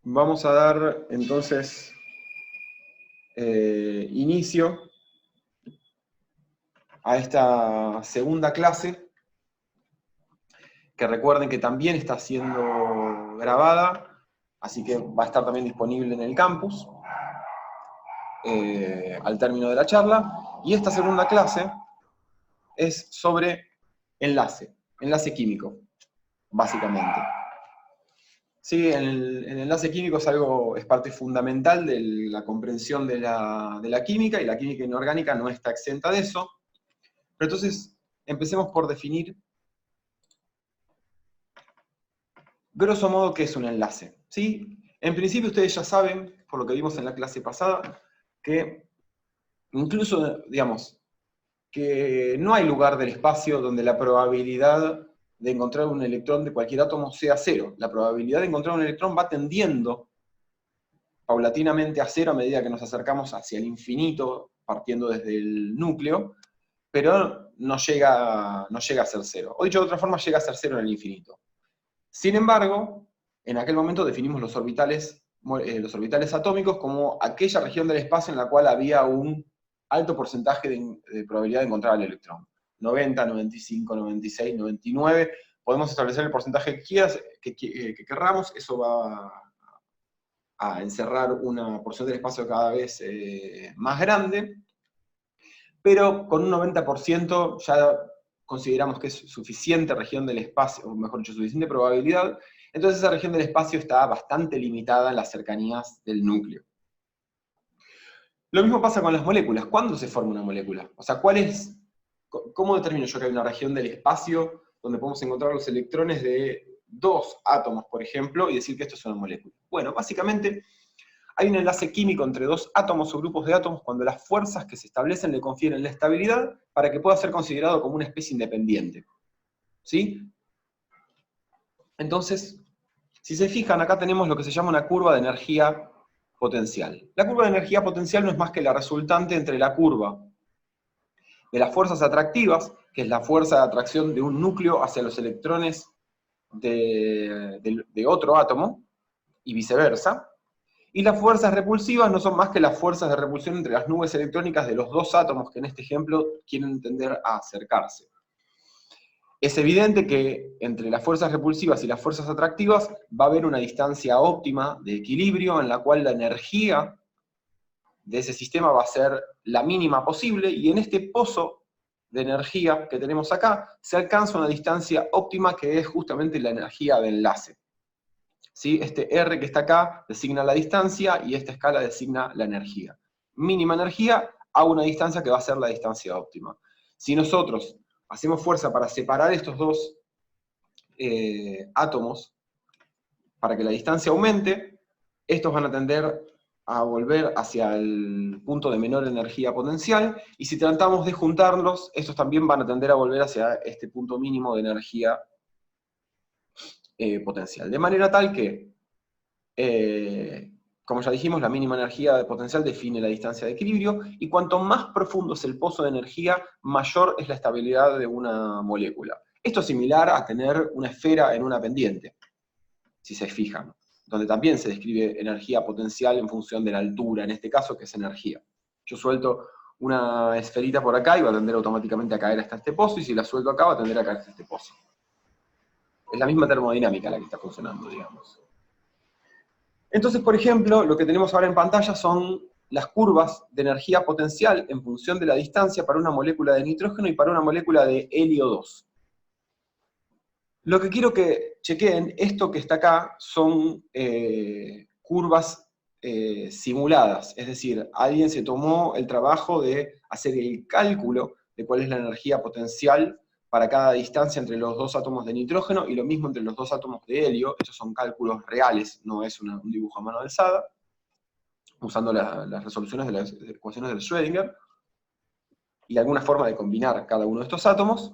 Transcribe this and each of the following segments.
Vamos a dar entonces inicio a esta segunda clase, que recuerden que también está siendo grabada, así que va a estar también disponible en el campus al término de la charla. Y esta segunda clase es sobre enlace químico, básicamente. Sí, el enlace químico es parte fundamental de la comprensión de la química, y la química inorgánica no está exenta de eso. Pero entonces, empecemos por definir, grosso modo, qué es un enlace. ¿Sí? En principio ustedes ya saben, por lo que vimos en la clase pasada, que incluso, digamos, que no hay lugar del espacio donde la probabilidad de encontrar un electrón de cualquier átomo sea cero. La probabilidad de encontrar un electrón va tendiendo paulatinamente a cero a medida que nos acercamos hacia el infinito, partiendo desde el núcleo, pero no llega a ser cero. O dicho de otra forma, llega a ser cero en el infinito. Sin embargo, en aquel momento definimos los orbitales atómicos como aquella región del espacio en la cual había un alto porcentaje de probabilidad de encontrar el electrón. 90, 95, 96, 99. Podemos establecer el porcentaje que querramos. Eso va a encerrar una porción del espacio cada vez más grande, pero con un 90% ya consideramos que es suficiente región del espacio, o mejor dicho, suficiente probabilidad. Entonces esa región del espacio está bastante limitada en las cercanías del núcleo. Lo mismo pasa con las moléculas. ¿Cuándo se forma una molécula? O sea, ¿cómo determino yo que hay una región del espacio donde podemos encontrar los electrones de dos átomos, por ejemplo, y decir que esto es una molécula? Bueno, básicamente hay un enlace químico entre dos átomos o grupos de átomos cuando las fuerzas que se establecen le confieren la estabilidad para que pueda ser considerado como una especie independiente. ¿Sí? Entonces, si se fijan, acá tenemos lo que se llama una curva de energía potencial. La curva de energía potencial no es más que la resultante entre la curva de las fuerzas atractivas, que es la fuerza de atracción de un núcleo hacia los electrones de otro átomo, y viceversa. Y las fuerzas repulsivas no son más que las fuerzas de repulsión entre las nubes electrónicas de los dos átomos que en este ejemplo quieren tender a acercarse. Es evidente que entre las fuerzas repulsivas y las fuerzas atractivas va a haber una distancia óptima de equilibrio en la cual la energía de ese sistema va a ser la mínima posible, y en este pozo de energía que tenemos acá se alcanza una distancia óptima que es justamente la energía de enlace. ¿Sí? Este R que está acá designa la distancia y esta escala designa la energía. Mínima energía a una distancia que va a ser la distancia óptima. Si nosotros hacemos fuerza para separar estos dos átomos, para que la distancia aumente, estos van a tender a volver hacia el punto de menor energía potencial, y si tratamos de juntarlos, estos también van a tender a volver hacia este punto mínimo de energía potencial. De manera tal que como ya dijimos, la mínima energía potencial define la distancia de equilibrio, y cuanto más profundo es el pozo de energía, mayor es la estabilidad de una molécula. Esto es similar a tener una esfera en una pendiente, si se fijan, donde también se describe energía potencial en función de la altura, en este caso, que es energía. Yo suelto una esferita por acá y va a tender automáticamente a caer hasta este pozo, y si la suelto acá va a tender a caer hasta este pozo. Es la misma termodinámica la que está funcionando, digamos. Entonces, por ejemplo, lo que tenemos ahora en pantalla son las curvas de energía potencial en función de la distancia para una molécula de nitrógeno y para una molécula de helio 2. Lo que quiero que chequeen, esto que está acá son curvas simuladas, es decir, alguien se tomó el trabajo de hacer el cálculo de cuál es la energía potencial para cada distancia entre los dos átomos de nitrógeno, y lo mismo entre los dos átomos de helio. Estos son cálculos reales, no es un dibujo a mano alzada, usando las resoluciones de las ecuaciones de Schrödinger, y alguna forma de combinar cada uno de estos átomos.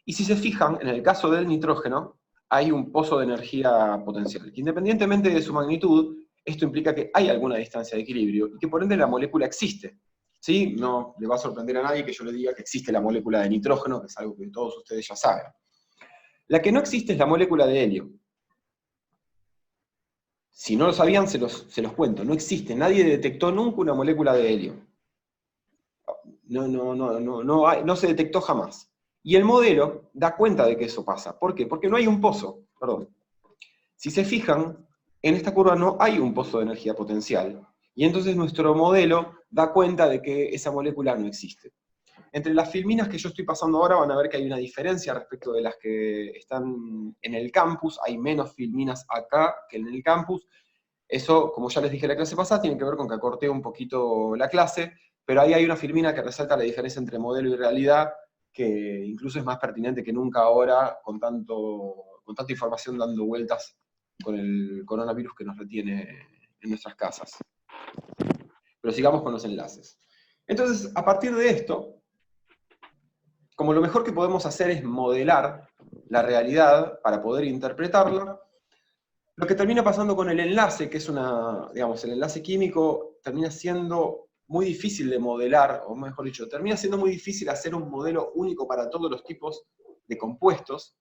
Y si se fijan, en el caso del nitrógeno, hay un pozo de energía potencial, que independientemente de su magnitud, esto implica que hay alguna distancia de equilibrio, y que por ende la molécula existe. ¿Sí? No le va a sorprender a nadie que yo le diga que existe la molécula de nitrógeno, que es algo que todos ustedes ya saben. La que no existe es la molécula de helio. Si no lo sabían, se los cuento. No existe, nadie detectó nunca una molécula de helio. No se detectó jamás. Y el modelo da cuenta de que eso pasa. ¿Por qué? Porque no hay un pozo. Perdón. Si se fijan, en esta curva no hay un pozo de energía potencial. Y entonces nuestro modelo da cuenta de que esa molécula no existe. Entre las filminas que yo estoy pasando ahora van a ver que hay una diferencia respecto de las que están en el campus. Hay menos filminas acá que en el campus. Eso, como ya les dije en la clase pasada, tiene que ver con que acorté un poquito la clase, pero ahí hay una filmina que resalta la diferencia entre modelo y realidad, que incluso es más pertinente que nunca ahora, con tanta información dando vueltas con el coronavirus que nos retiene en nuestras casas. Pero sigamos con los enlaces. Entonces, a partir de esto, como lo mejor que podemos hacer es modelar la realidad para poder interpretarla, lo que termina pasando con el enlace, que es el enlace químico, termina siendo muy difícil de modelar, o mejor dicho, termina siendo muy difícil hacer un modelo único para todos los tipos de compuestos.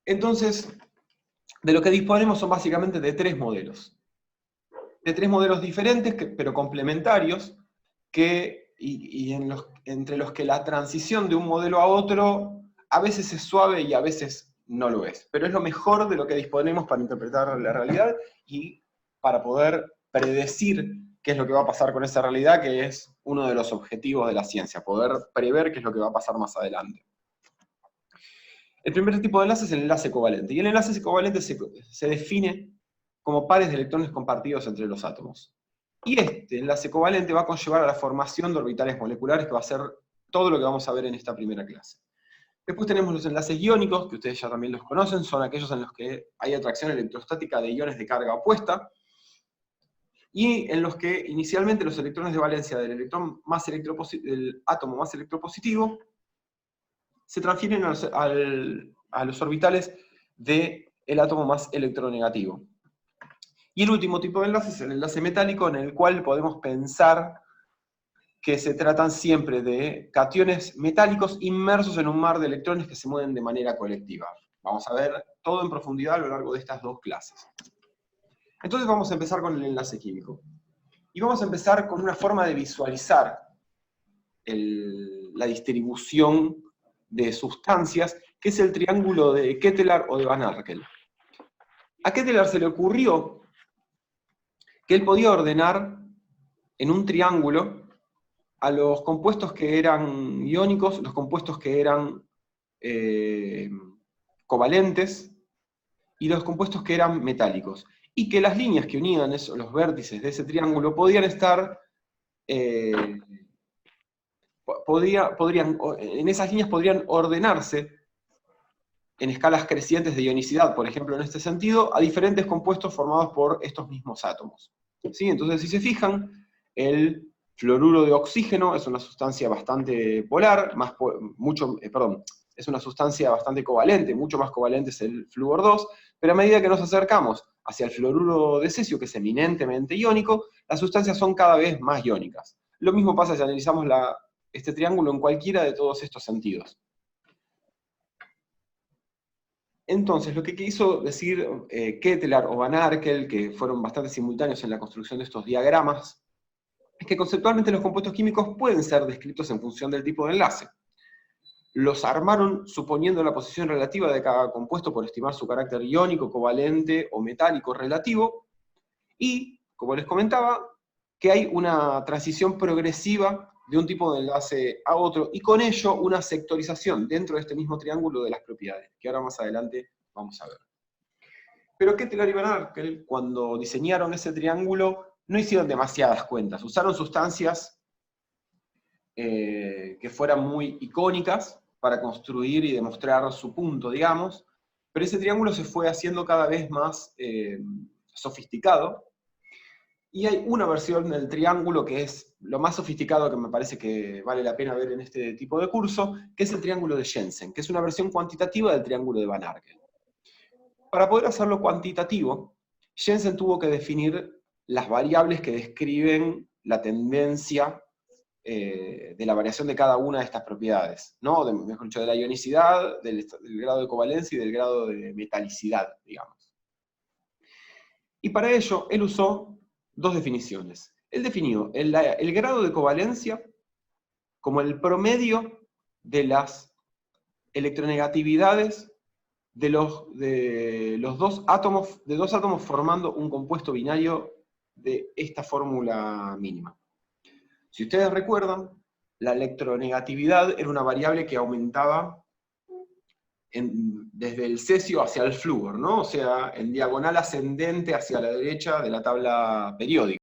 Entonces, de lo que disponemos son básicamente de tres modelos. De tres modelos diferentes, pero complementarios, entre los que la transición de un modelo a otro a veces es suave y a veces no lo es. Pero es lo mejor de lo que disponemos para interpretar la realidad y para poder predecir qué es lo que va a pasar con esa realidad, que es uno de los objetivos de la ciencia, poder prever qué es lo que va a pasar más adelante. El primer tipo de enlace es el enlace covalente. Y el enlace covalente se define como pares de electrones compartidos entre los átomos. Y este enlace covalente va a conllevar a la formación de orbitales moleculares, que va a ser todo lo que vamos a ver en esta primera clase. Después tenemos los enlaces iónicos, que ustedes ya también los conocen, son aquellos en los que hay atracción electrostática de iones de carga opuesta, y en los que inicialmente los electrones de valencia del átomo más electropositivo se transfieren a los orbitales del átomo más electronegativo. Y el último tipo de enlace es el enlace metálico, en el cual podemos pensar que se tratan siempre de cationes metálicos inmersos en un mar de electrones que se mueven de manera colectiva. Vamos a ver todo en profundidad a lo largo de estas dos clases. Entonces vamos a empezar con el enlace químico. Y vamos a empezar con una forma de visualizar la distribución de sustancias, que es el triángulo de Ketelaar o de Van Arkel. A Ketelaar se le ocurrió que él podía ordenar en un triángulo a los compuestos que eran iónicos, los compuestos que eran covalentes, y los compuestos que eran metálicos. Y que las líneas que unían los vértices de ese triángulo podían estar... en esas líneas podrían ordenarse en escalas crecientes de ionicidad, por ejemplo, en este sentido, a diferentes compuestos formados por estos mismos átomos. ¿Sí? Entonces, si se fijan, el fluoruro de oxígeno es una sustancia bastante polar, es una sustancia bastante covalente, mucho más covalente es el flúor 2, pero a medida que nos acercamos hacia el fluoruro de cesio, que es eminentemente iónico, las sustancias son cada vez más iónicas. Lo mismo pasa si analizamos este triángulo en cualquiera de todos estos sentidos. Entonces, lo que quiso decir Ketelaar o Van Arkel, que fueron bastante simultáneos en la construcción de estos diagramas, es que conceptualmente los compuestos químicos pueden ser descritos en función del tipo de enlace. Los armaron suponiendo la posición relativa de cada compuesto por estimar su carácter iónico, covalente o metálico relativo, y, como les comentaba, que hay una transición progresiva de un tipo de enlace a otro, y con ello una sectorización dentro de este mismo triángulo de las propiedades, que ahora más adelante vamos a ver. Pero Ketelaar y Van Arkel, cuando diseñaron ese triángulo, no hicieron demasiadas cuentas. Usaron sustancias que fueran muy icónicas para construir y demostrar su punto, digamos, pero ese triángulo se fue haciendo cada vez más sofisticado, y hay una versión del triángulo que es lo más sofisticado que me parece que vale la pena ver en este tipo de curso, que es el triángulo de Jensen, que es una versión cuantitativa del triángulo de Van Arkel. Para poder hacerlo cuantitativo, Jensen tuvo que definir las variables que describen la tendencia de la variación de cada una de estas propiedades, ¿no? Mejor dicho, de la ionicidad, del grado de covalencia y del grado de metalicidad, digamos. Y para ello, él usó dos definiciones. Él definió el grado de covalencia como el promedio de las electronegatividades de dos átomos formando un compuesto binario de esta fórmula mínima. Si ustedes recuerdan, la electronegatividad era una variable que aumentaba desde el cesio hacia el flúor, ¿no? O sea, en diagonal ascendente hacia la derecha de la tabla periódica.